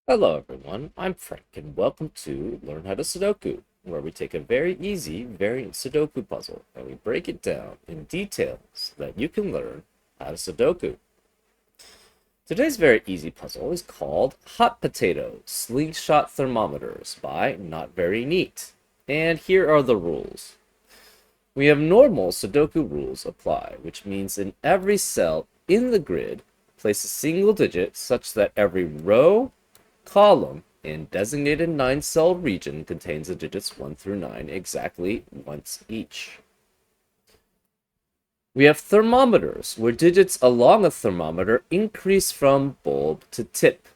Hello everyone, I'm Frank and welcome to Learn How to Sudoku, where we take a very easy variant Sudoku puzzle and we break it down in detail so that you can learn how to Sudoku. Today's very easy puzzle is called Hot Potato Slingshot Thermometers by Not Very Neat. And here are the rules. We have normal Sudoku rules apply, which means in every cell in the grid, place a single digit such that every row, column, and designated 9-cell region contains the digits 1 through 9 exactly once each. We have thermometers, where digits along a thermometer increase from bulb to tip.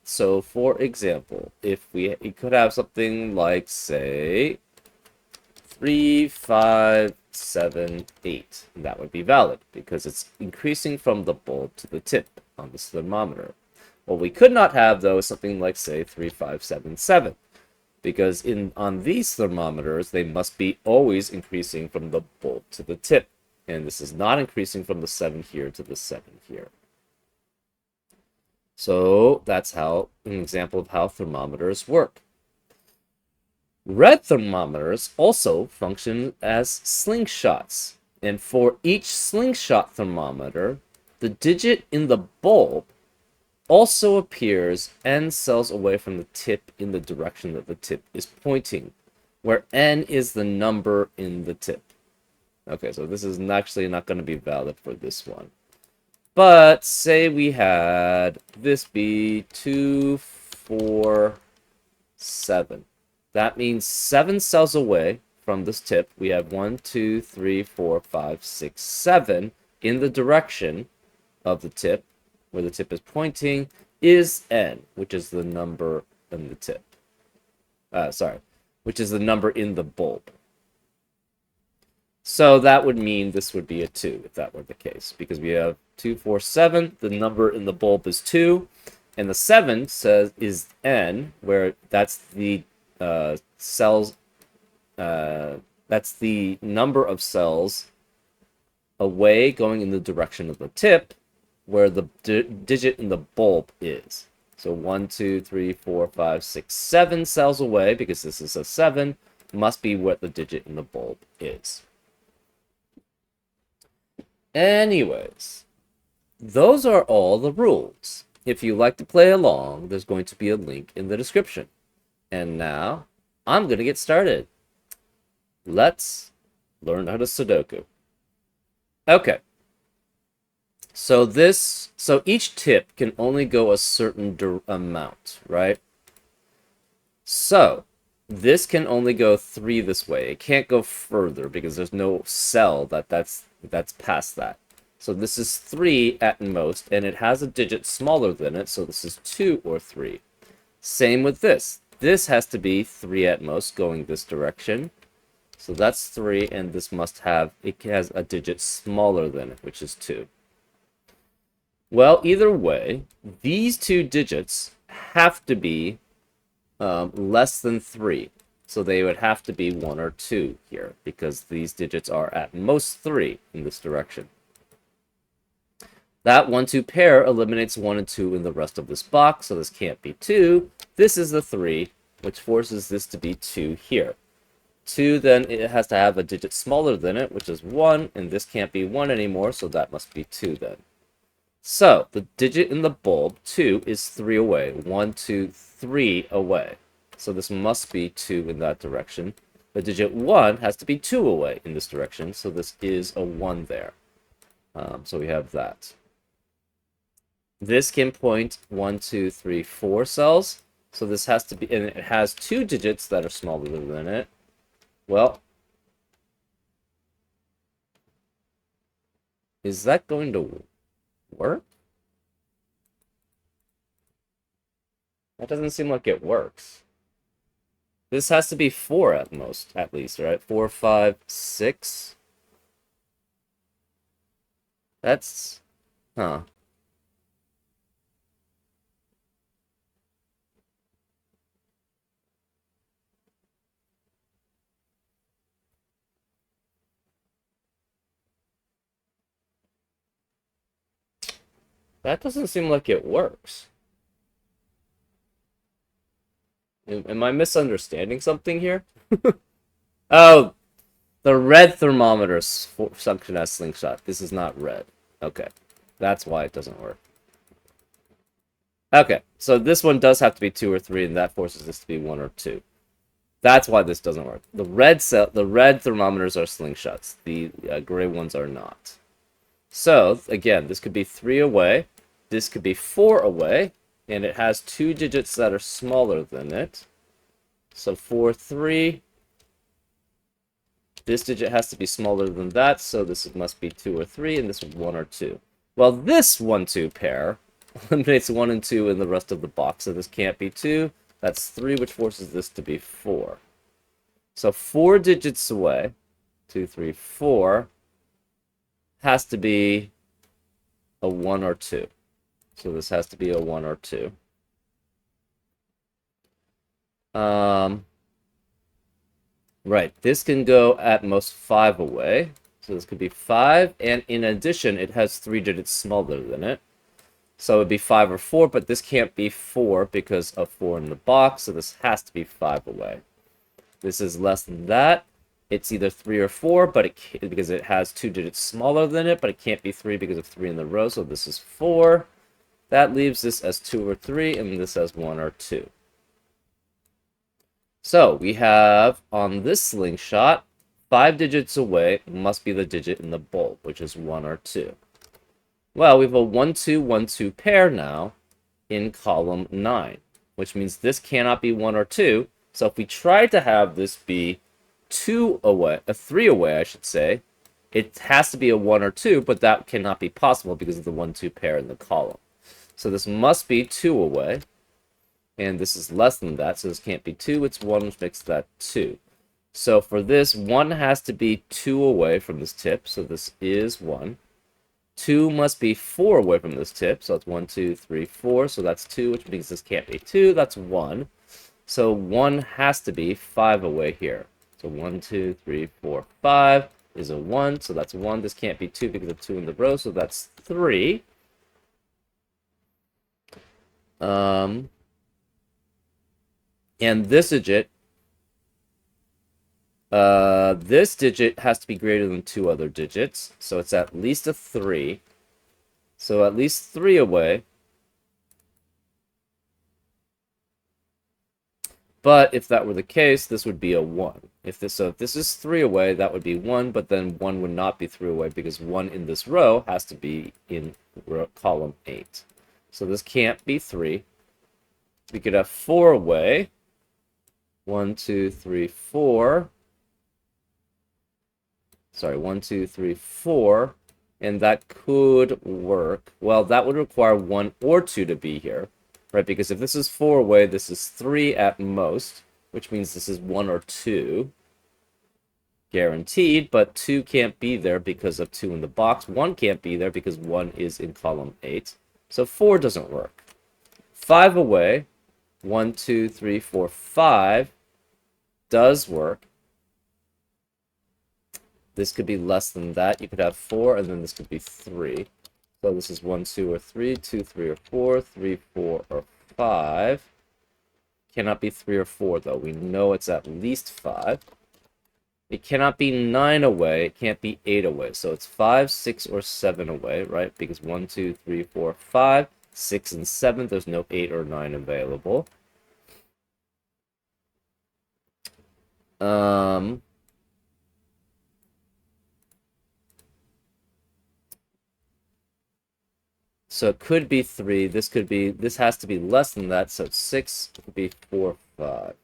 So, for example, if we could have something like, say, 3, 5, 7, 8. That would be valid because it's increasing from the bulb to the tip on this thermometer. What we could not have, though, is something like, say, 3, 5, 7, 7, because on these thermometers, they must be always increasing from the bulb to the tip. And this is not increasing from the 7 here to the 7 here. So that's how an example of how thermometers work. Red thermometers also function as slingshots, and for each slingshot thermometer, the digit in the bulb also appears n cells away from the tip in the direction that the tip is pointing, where n is the number in the tip. Okay, so this is actually not going to be valid for this one. But say we had this be 2, 4, 7. That means 7 cells away from this tip, we have 1, 2, 3, 4, 5, 6, 7 in the direction of the tip, where the tip is pointing, is n, which is the number in the tip. Which is the number in the bulb. So that would mean this would be a 2 if that were the case, because we have 2, 4, 7. The number in the bulb is 2, and the 7 says is n, where that's the cells. That's the number of cells away going in the direction of the tip, where the digit in the bulb is. So 1, 2, 3, 4, 5, 6, 7 cells away, because this is a 7, must be what the digit in the bulb is. Anyways, those are all the rules. If you like to play along, there's going to be a link in the description. And now, I'm going to get started. Let's learn how to Sudoku. Okay. So each tip can only go a certain amount, right? So this can only go 3 this way. It can't go further because there's no cell that's past that. So this is 3 at most, and it has a digit smaller than it, so this is 2 or 3. Same with this. This has to be 3 at most going this direction. So that's 3, and this it has a digit smaller than it, which is 2. Well, either way, these two digits have to be less than 3. So they would have to be 1 or 2 here, because these digits are at most 3 in this direction. That 1-2 pair eliminates 1 and 2 in the rest of this box, so this can't be 2. This is the 3, which forces this to be 2 here. 2, then it has to have a digit smaller than it, which is 1, and this can't be 1 anymore, so that must be 2 then. So, the digit in the bulb, 2, is 3 away. 1, 2, 3 away. So this must be 2 in that direction. The digit 1 has to be 2 away in this direction, so this is a 1 there. So we have that. This can point 1, 2, 3, 4 cells. So this has to be, and it has 2 digits that are smaller than it. Well, is that going to work? That doesn't seem like it works. This has to be 4 at most, at least, right? 4, 5, 6. That's... Huh. That doesn't seem like it works. Am I misunderstanding something here? Oh, the red thermometers function as slingshot. This is not red. Okay, that's why it doesn't work. Okay, so this one does have to be 2 or 3, and that forces this to be 1 or 2. That's why this doesn't work. The red thermometers are slingshots. The gray ones are not. So again, this could be 3 away. This could be 4 away, and it has 2 digits that are smaller than it. So 4, 3. This digit has to be smaller than that, so this must be 2 or 3, and this is 1 or 2. Well, this 1-2 pair eliminates 1 and 2 in the rest of the box, so this can't be 2. That's 3, which forces this to be 4. So 4 digits away, 2, 3, 4, has to be a 1 or 2. So this has to be a 1 or 2. Right, this can go at most 5 away. So this could be 5, and in addition, it has 3 digits smaller than it. So it would be 5 or 4, but this can't be 4 because of 4 in the box, so this has to be 5 away. This is less than that. It's either 3 or 4, but because it has 2 digits smaller than it, but it can't be 3 because of 3 in the row, so this is 4. That leaves this as 2 or 3, and this as 1 or 2. So we have, on this slingshot, 5 digits away must be the digit in the bulb, which is 1 or 2. Well, we have a 1-2, 1-2 pair now in column 9, which means this cannot be 1 or 2. So if we try to have this be 2 away, a 3 away, I should say, it has to be a 1 or 2, but that cannot be possible because of the 1-2 pair in the column. So this must be 2 away, and this is less than that, so this can't be 2, it's 1, which makes that 2. So for this, 1 has to be 2 away from this tip, so this is 1. 2 must be 4 away from this tip, so that's 1, 2, 3, 4, so that's 2, which means this can't be 2, that's 1. So 1 has to be 5 away here. So 1, 2, 3, 4, 5 is a 1, so that's 1. This can't be 2 because of 2 in the row, so that's 3. And this digit has to be greater than 2 other digits, so it's at least a 3. So at least 3 away. But if that were the case, this would be a 1. If this is 3 away, that would be 1, but then 1 would not be 3 away because 1 in this row has to be in column 8. So this can't be 3. We could have 4 away. 1, 2, 3, 4. Sorry, 1, 2, 3, 4. And that could work. Well, that would require 1 or 2 to be here, right? Because if this is 4 away, this is 3 at most, which means this is 1 or 2. Guaranteed, but 2 can't be there because of 2 in the box. 1 can't be there because 1 is in column 8. So 4 doesn't work. 5 away, 1, 2, 3, 4, 5 does work. This could be less than that. You could have 4, and then this could be 3. So this is 1, 2, or 3, 2, 3, or 4, 3, 4, or 5. Cannot be 3 or 4, though. We know it's at least 5. It cannot be 9 away. It can't be 8 away. So it's 5, 6, or 7 away, right? Because 1, 2, 3, 4, 5, 6, and 7. There's no 8 or 9 available. So it could be 3. This has to be less than that. So 6 could be 4, 5.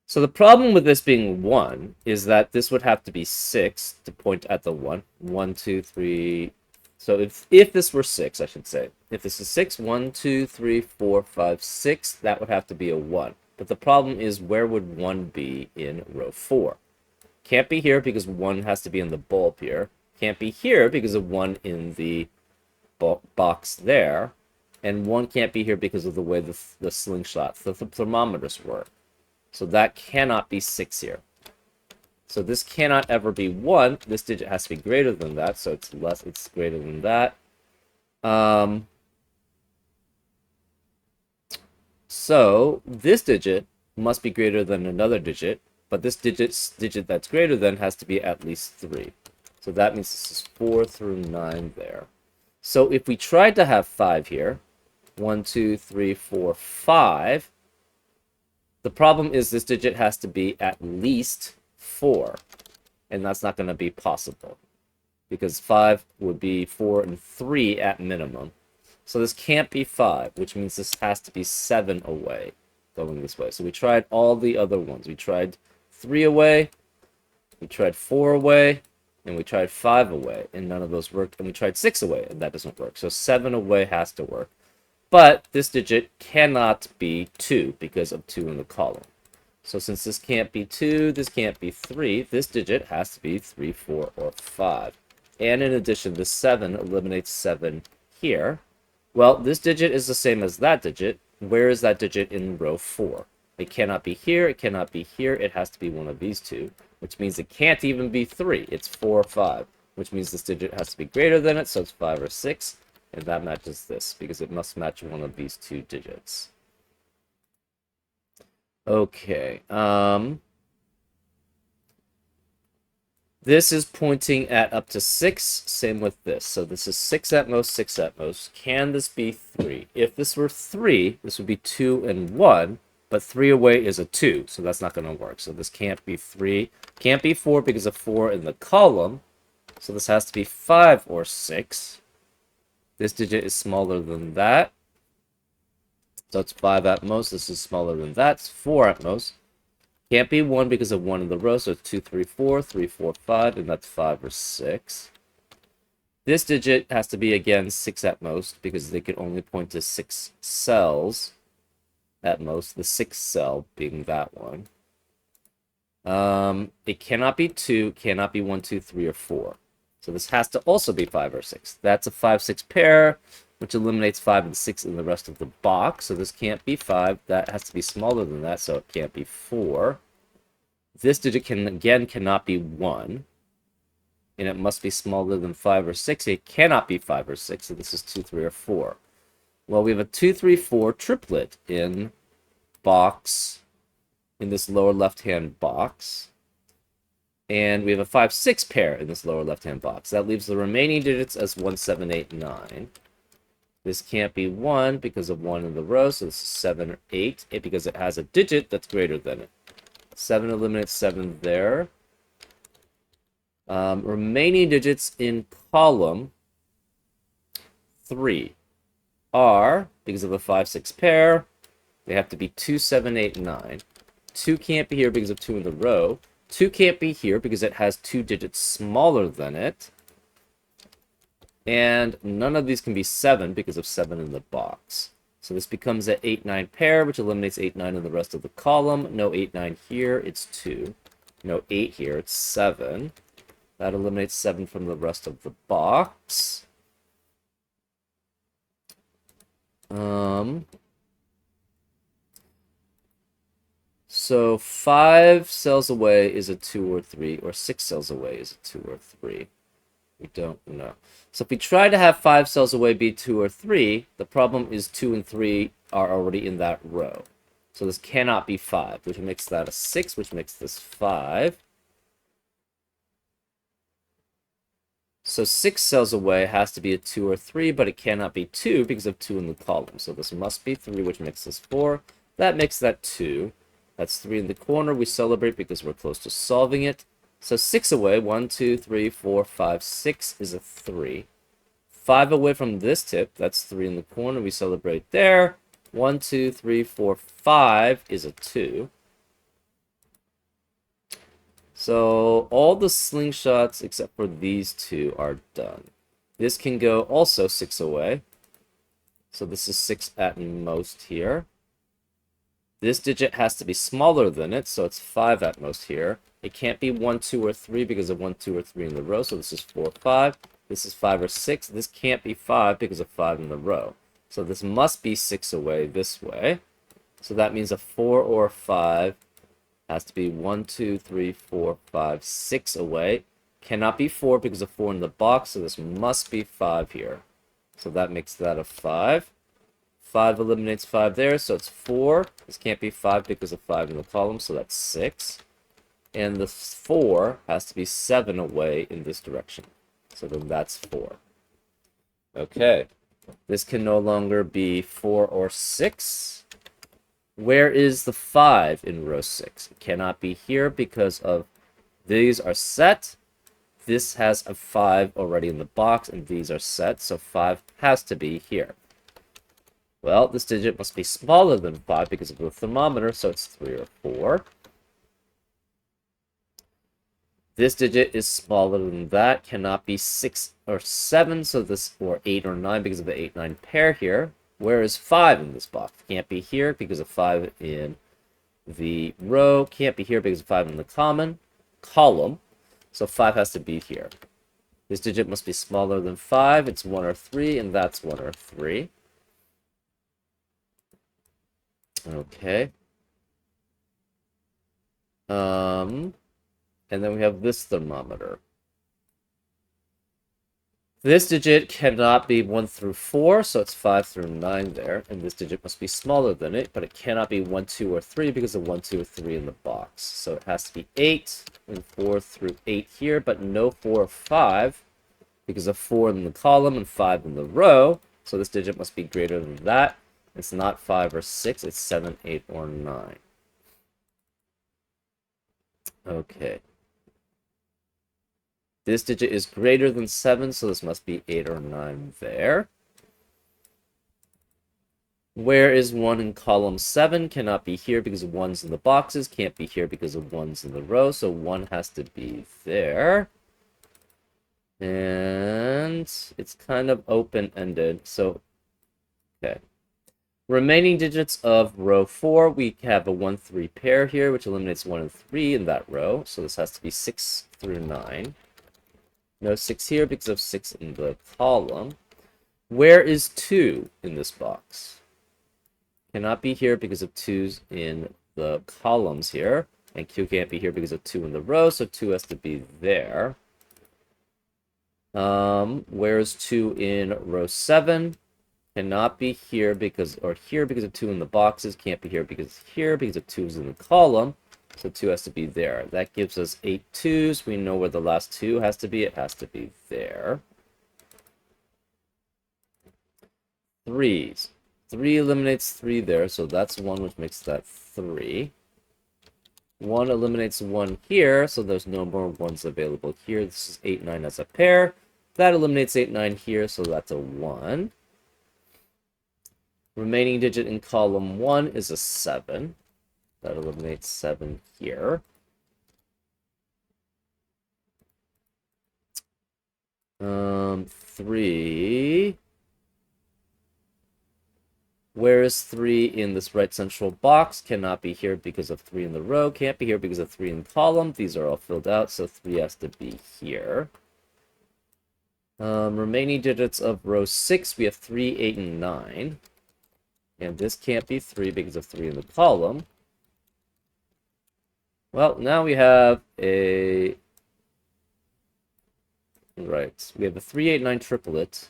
So the problem with this being 1 is that this would have to be 6 to point at the 1. 1, 2, 3. So if this were 6, I should say. If this is 6, 1, 2, 3, 4, 5, 6, that would have to be a 1. But the problem is, where would 1 be in row 4? Can't be here because 1 has to be in the bulb here. Can't be here because of 1 in the box there. And 1 can't be here because of the way the slingshot, the thermometers work. So that cannot be 6 here. So this cannot ever be 1. This digit has to be greater than that, so it's greater than that. So this digit must be greater than another digit, but this digit that's greater than has to be at least 3. So that means this is 4 through 9 there. So if we tried to have 5 here, 1, 2, 3, 4, 5, the problem is this digit has to be at least 4, and that's not going to be possible, because 5 would be 4 and 3 at minimum. So this can't be 5, which means this has to be 7 away, going this way. So we tried all the other ones. We tried 3 away, we tried 4 away, and we tried 5 away, and none of those worked. And we tried 6 away, and that doesn't work. So 7 away has to work. But this digit cannot be 2 because of 2 in the column. So since this can't be 2, this can't be 3, this digit has to be 3, 4, or 5. And in addition, the 7 eliminates 7 here. Well, this digit is the same as that digit. Where is that digit in row 4? It cannot be here, it cannot be here, it has to be one of these two, which means it can't even be 3. It's 4 or 5, which means this digit has to be greater than it, so it's 5 or 6. And that matches this, because it must match one of these two digits. Okay, this is pointing at up to 6, same with this. So this is 6 at most, 6 at most. Can this be 3? If this were 3, this would be 2 and 1, but 3 away is a 2, so that's not going to work. So this can't be 3, can't be 4 because of 4 in the column, so this has to be 5 or 6. This digit is smaller than that. So it's 5 at most. This is smaller than that. It's 4 at most. Can't be 1 because of 1 in the row. So it's 2, 3, 4, 3, 4, 5, and that's 5 or 6. This digit has to be, again, 6 at most because they can only point to 6 cells at most. The 6th cell being that one. It cannot be 2, cannot be 1, 2, 3, or 4. So this has to also be 5 or 6. That's a 5-6 pair, which eliminates 5 and 6 in the rest of the box. So this can't be 5. That has to be smaller than that, so it can't be 4. This digit cannot be 1. And it must be smaller than 5 or 6. It cannot be 5 or 6, so this is 2, 3, or 4. Well, we have a 2, 3, 4 triplet in this lower left-hand box. And we have a 5-6 pair in this lower left-hand box. That leaves the remaining digits as 1, 7, 8, 9. This can't be 1 because of 1 in the row, so this is 7 or 8, because it has a digit that's greater than it. 7 eliminates 7 there. Remaining digits in column 3 are, because of a 5-6 pair, they have to be 2, 7, 8, 9. 2 can't be here because of 2 in the row. 2 can't be here because it has 2 digits smaller than it. And none of these can be 7 because of 7 in the box. So this becomes an 8-9 pair, which eliminates 8-9 in the rest of the column. No 8-9 here, it's 2. No 8 here, it's 7. That eliminates 7 from the rest of the box. So 5 cells away is a 2 or 3, or 6 cells away is a 2 or 3. We don't know. So if we try to have 5 cells away be 2 or 3, the problem is 2 and 3 are already in that row. So this cannot be 5, which makes that a 6, which makes this 5. So 6 cells away has to be a 2 or 3, but it cannot be 2 because of 2 in the column. So this must be 3, which makes this 4. That makes that 2. That's 3 in the corner. We celebrate because we're close to solving it. So 6 away, 1, 2, 3, 4, 5, 6 is a 3. 5 away from this tip, that's 3 in the corner. We celebrate there. 1, 2, 3, 4, 5 is a 2. So all the slingshots except for these two are done. This can go also 6 away. So this is 6 at most here. This digit has to be smaller than it, so it's 5 at most here. It can't be 1, 2, or 3 because of 1, 2, or 3 in the row, so this is 4, 5. This is 5 or 6. This can't be 5 because of 5 in the row. So this must be 6 away this way. So that means a 4 or 5 has to be 1, 2, 3, 4, 5, 6 away. Cannot be 4 because of 4 in the box, so this must be 5 here. So that makes that a 5. 5 eliminates 5 there, so it's 4. This can't be 5 because of 5 in the column, so that's 6. And the 4 has to be 7 away in this direction. So then that's 4. Okay. This can no longer be 4 or 6. Where is the 5 in row 6? It cannot be here because of these are set. This has a 5 already in the box, and these are set, so 5 has to be here. Well, this digit must be smaller than 5 because of the thermometer, so it's 3 or 4. This digit is smaller than that, cannot be 6 or 7, so this, or 8 or 9 because of the 8-9 pair here. Where is 5 in this box? Can't be here because of 5 in the row, can't be here because of 5 in the column, so 5 has to be here. This digit must be smaller than 5, it's 1 or 3, and that's 1 or 3. Okay. And then we have this thermometer. This digit cannot be 1 through 4, so it's 5 through 9 there. And this digit must be smaller than it, but it cannot be 1, 2, or 3 because of 1, 2, or 3 in the box. So it has to be 8 and 4 through 8 here, but no 4 or 5 because of 4 in the column and 5 in the row. So this digit must be greater than that. It's not 5 or 6, it's 7, 8, or 9. Okay. This digit is greater than 7, so this must be 8 or 9 there. Where is 1 in column 7? Cannot be here because of 1's in the boxes. Can't be here because of 1's in the row, so 1 has to be there. And it's kind of open-ended, so... Okay. Remaining digits of row 4, we have a 1, 3 pair here, which eliminates 1 and 3 in that row, so this has to be 6 through 9. No 6 here because of 6 in the column. Where is 2 in this box? Cannot be here because of 2's in the columns here. And Q can't be here because of 2 in the row, so 2 has to be there. Where is 2 in row 7? Cannot be here because, or here because of 2 in the boxes. Can't be here because of 2's in the column. So 2 has to be there. That gives us 8 2's. We know where the last 2 has to be. It has to be there. 3's. 3 eliminates 3 there, so that's 1, which makes that 3. 1 eliminates 1 here, so there's no more 1's available here. This is 8, 9 as a pair. That eliminates 8, 9 here, so that's a 1. Remaining digit in column 1 is a 7. That eliminates 7 here. Three. Where is 3 in this right central box? Cannot be here because of 3 in the row. Can't be here because of 3 in the column. These are all filled out, so 3 has to be here. Remaining digits of row 6, we have 3, 8, and 9. And this can't be 3 because of 3 in the column. Well, now we have a... Right, we have a 3, 8, 9 triplet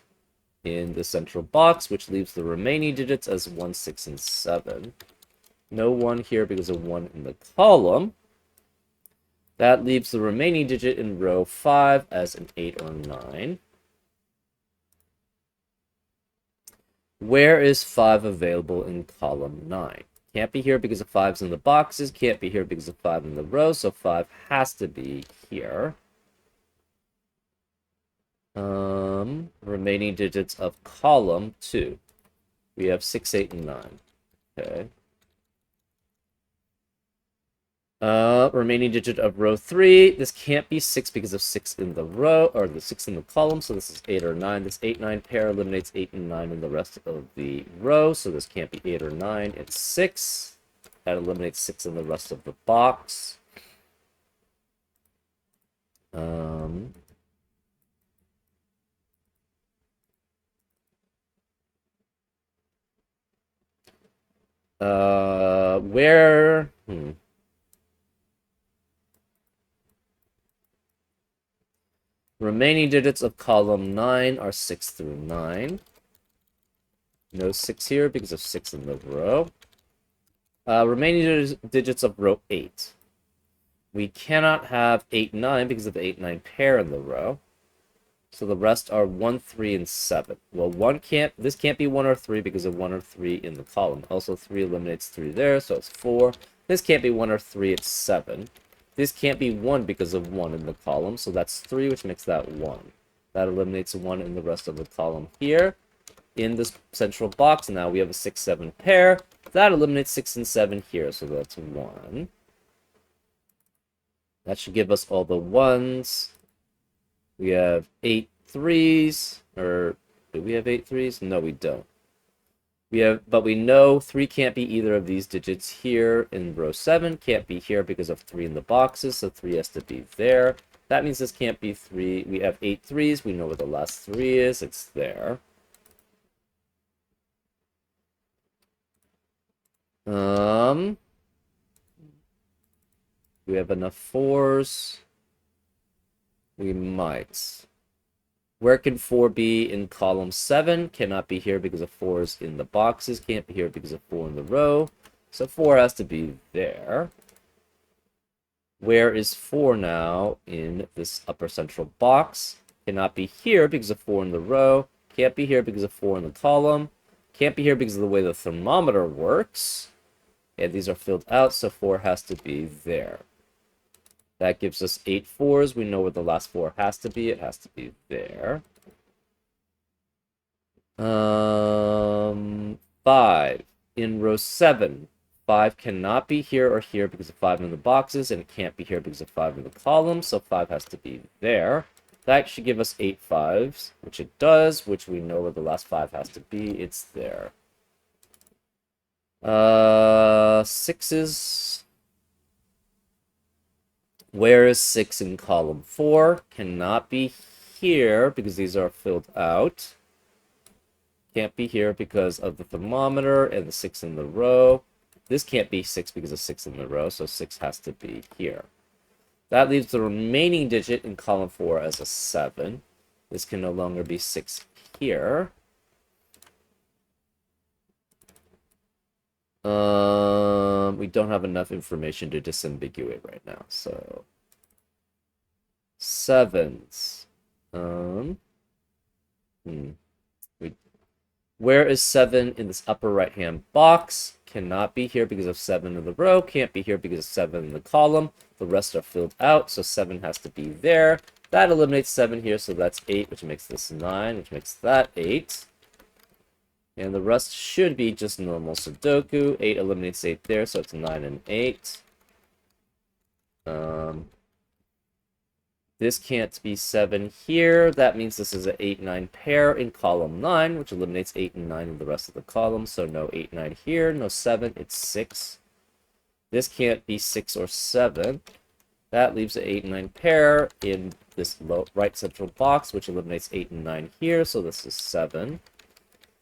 in the central box, which leaves the remaining digits as 1, 6, and 7. No 1 here because of 1 in the column. That leaves the remaining digit in row 5 as an 8 or 9. Where is 5 available in column 9? Can't be here because of 5's in the boxes. Can't be here because of 5 in the row, so 5 has to be here. Remaining digits of column 2. We have 6, 8, and 9. Okay. Remaining digit of row 3. This can't be 6 because of 6 in the row, or the 6 in the column, so this is 8 or 9. This 8, 9 pair eliminates 8 and 9 in the rest of the row, so this can't be 8 or 9. It's 6. That eliminates 6 in the rest of the box. Where... Remaining digits of column 9 are 6 through 9. No 6 here because of 6 in the row. Remaining digits of row 8. We cannot have 8, 9 because of the 8, 9 pair in the row. So the rest are 1, 3, and 7. Well, this can't be 1 or 3 because of 1 or 3 in the column. Also, 3 eliminates 3 there, so it's 4. This can't be 1 or 3, it's 7. This can't be 1 because of 1 in the column, so that's 3, which makes that 1. That eliminates 1 in the rest of the column here. In this central box, now we have a 6, 7 pair. That eliminates 6 and 7 here, so that's 1. That should give us all the 1s. We have 8 3s, or do we have 8 3s? No, we don't. But we know 3 can't be either of these digits here in row 7, can't be here because of 3 in the boxes, so 3 has to be there. That means this can't be 3. We have 8 3s, we know where the last 3 is, it's there. We have enough 4s. We might. Where can 4 be in column 7? Cannot be here because of 4's in the boxes. Can't be here because of 4 in the row. So 4 has to be there. Where is 4 now in this upper central box? Cannot be here because of 4 in the row. Can't be here because of 4 in the column. Can't be here because of the way the thermometer works. And these are filled out, so 4 has to be there. That gives us 8 4s. We know where the last 4 has to be. It has to be there. 5. In row 7, 5 cannot be here or here because of 5 in the boxes, and it can't be here because of 5 in the column, so 5 has to be there. That should give us 8 5s, which it does, which we know where the last 5 has to be. It's there. 6s. Where is 6 in column 4? Cannot be here because these are filled out. Can't be here because of the thermometer and the 6 in the row. This can't be 6 because of 6 in the row, so 6 has to be here. That leaves the remaining digit in column 4 as a 7. This can no longer be 6 here. We don't have enough information to disambiguate right now, so 7s. Where is 7 in this upper right-hand box? Cannot be here because of 7 in the row. Can't be here because of 7 in the column. The rest are filled out, so 7 has to be there. That eliminates 7 here, so that's 8, which makes this 9, which makes that 8. And the rest should be just normal Sudoku. 8 eliminates 8 there, so it's 9 and 8. This can't be 7 here. That means this is an 8, 9 pair in column 9, which eliminates 8 and 9 in the rest of the column. So no 8, 9 here, no 7, it's 6. This can't be 6 or 7. That leaves an 8 and 9 pair in this right central box, which eliminates 8 and 9 here, so this is 7.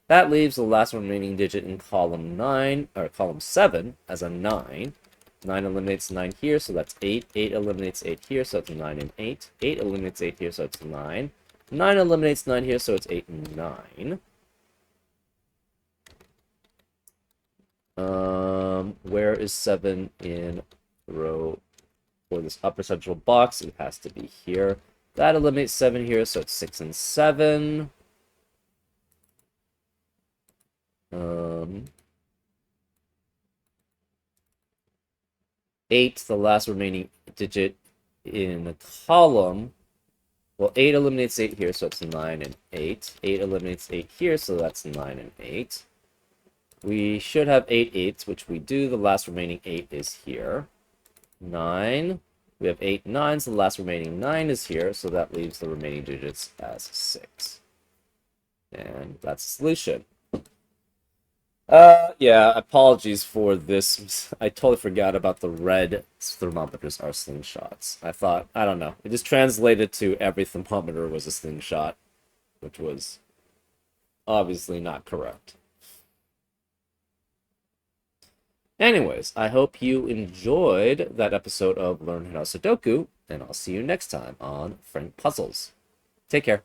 That leaves the last remaining digit in column 9, or column 7, as a 9. 9 eliminates 9 here, so that's 8. 8 eliminates 8 here, so it's 9 and 8. 8 eliminates 8 here, so it's 9. 9 eliminates 9 here, so it's 8 and 9. Where is 7 in the row for this upper central box? It has to be here. That eliminates 7 here, so it's 6 and 7. 8, the last remaining digit in the column. Well, 8 eliminates 8 here, so it's 9 and 8. 8 eliminates 8 here, so that's 9 and 8. We should have 8 8s, which we do. The last remaining 8 is here. 9. We have 8 9s. The last remaining 9 is here, so that leaves the remaining digits as 6. And that's the solution. Yeah, apologies for this. I totally forgot about the red thermometers are slingshots. I don't know. It just translated to every thermometer was a slingshot, which was obviously not correct. Anyways, I hope you enjoyed that episode of Learn How Sudoku, and I'll see you next time on Frank Puzzles. Take care.